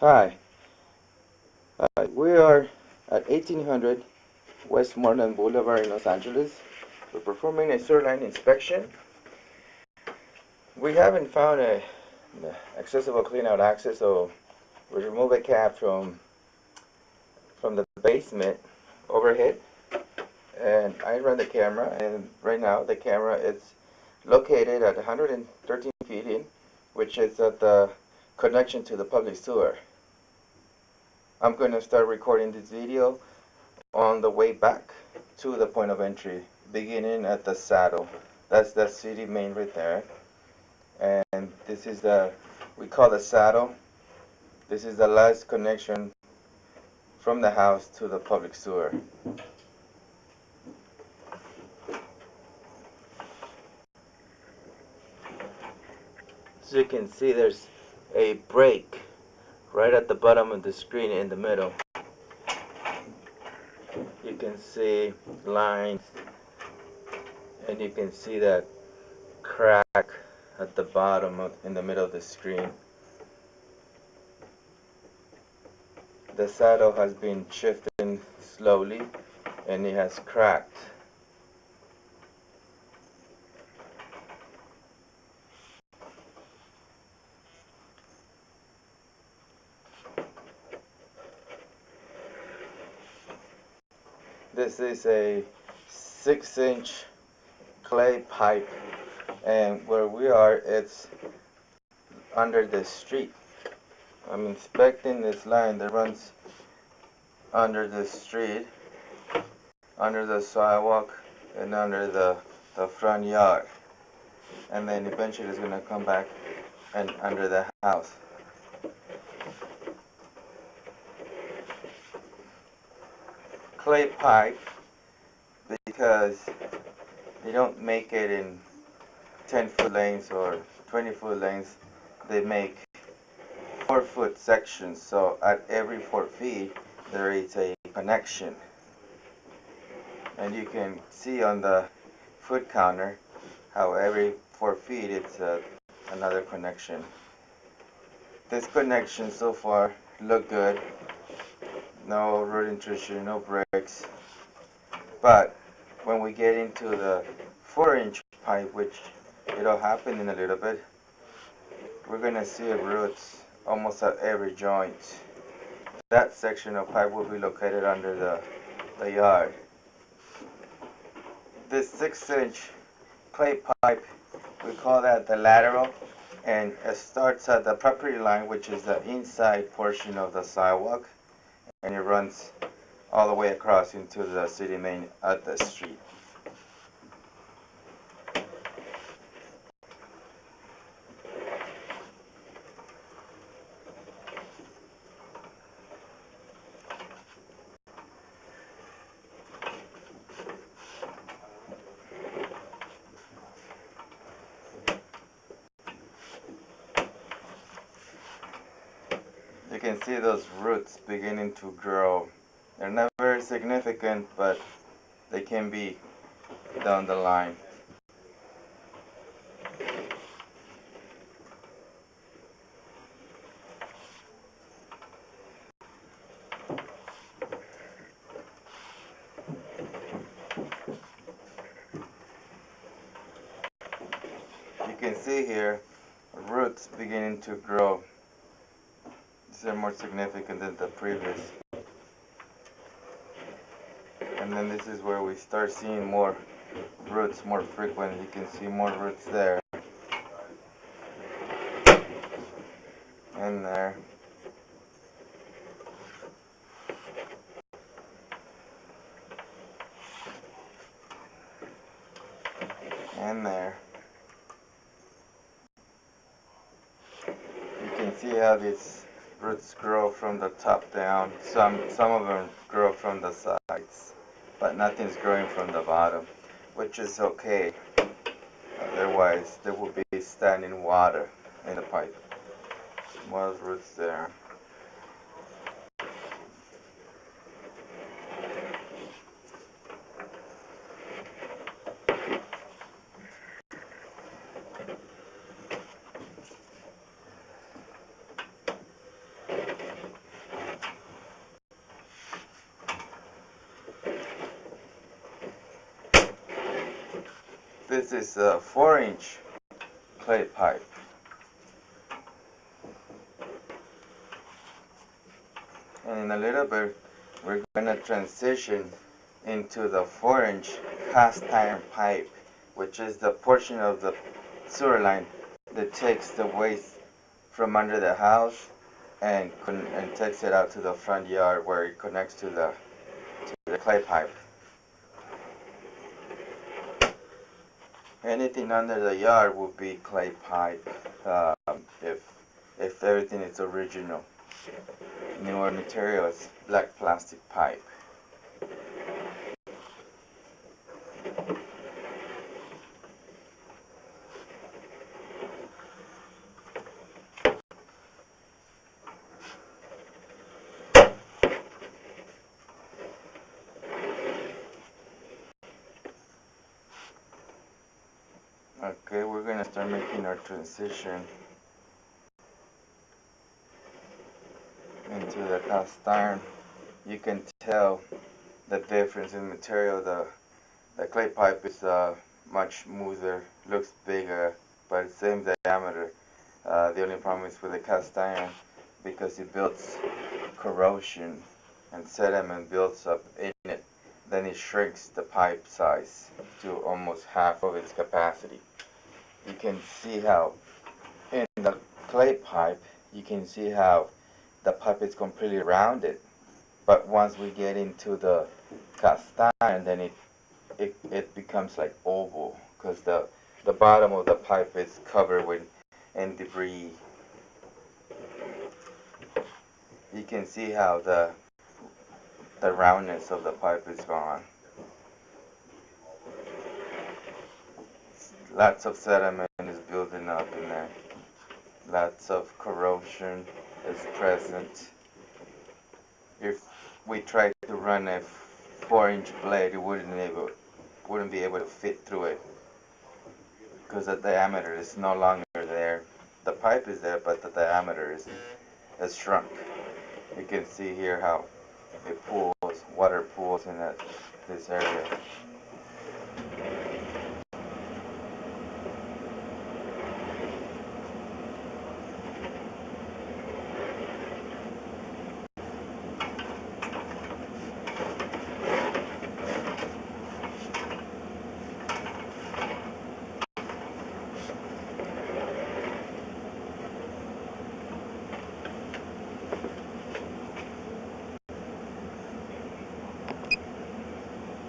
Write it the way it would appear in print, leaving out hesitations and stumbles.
Hi, we are at 1800 Westmoreland Boulevard in Los Angeles. We're performing a sewer line inspection. We haven't found a accessible cleanout access, so we remove a cap from the basement overhead, and I run the camera. And right now the camera is located at 113 feet in, which is at the connection to the public sewer. I'm going to start recording this video on the way back to the point of entry, beginning at the saddle. That's the city main right there. And this is we call the saddle. This is the last connection from the house to the public sewer. So you can see there's a break right at the bottom of the screen in the middle. You can see lines, and you can see that crack at the bottom in the middle of the screen. The saddle has been shifting slowly and it has cracked. This is a 6-inch clay pipe, and where we are, it's under the street. I'm inspecting this line that runs under the street, under the sidewalk, and under the front yard, and then eventually it's going to come back and under the house. Clay pipe, because they don't make it in 10-foot lanes or 20-foot lanes. They make 4-foot sections, so at every 4 feet there is a connection, and you can see on the foot counter how every 4 feet it's another connection. This connection so far look good. No root intrusion, no breaks. But when we get into the 4-inch pipe, which it'll happen in a little bit, we're gonna see roots almost at every joint. That section of pipe will be located under the yard. This 6-inch clay pipe, we call that the lateral, and it starts at the property line, which is the inside portion of the sidewalk, and it runs all the way across into the city main at the street. You can see those roots beginning to grow. They're not very significant, but they can be down the line. You can see here roots beginning to grow. These are more significant than the previous. And then this is where we start seeing more roots more frequent. You can see more roots there and there. And there. You can see how these roots grow from the top down. Some of them grow from the sides, but nothing's growing from the bottom, which is okay. Otherwise, there will be standing water in the pipe. More roots there. This is a 4-inch clay pipe. And in a little bit, we're going to transition into the 4-inch cast iron pipe, which is the portion of the sewer line that takes the waste from under the house and takes it out to the front yard where it connects to the clay pipe. Anything under the yard will be clay pipe if everything is original. Newer materials, black plastic pipe. Okay, we're going to start making our transition into the cast iron. You can tell the difference in material. The clay pipe is much smoother, looks bigger, but it's same diameter. The only problem is with the cast iron because it builds corrosion and sediment builds up in it. Then it shrinks the pipe size to almost half of its capacity. You can see how in the clay pipe, you can see how the pipe is completely rounded. But once we get into the cast iron, then it becomes like oval because the bottom of the pipe is covered with debris. You can see how the roundness of the pipe is gone. Lots of sediment is building up in there. Lots of corrosion is present. If we tried to run a 4-inch blade, it wouldn't be able to fit through it because the diameter is no longer there. The pipe is there, but the diameter has shrunk. You can see here how it pools, water pools in this area.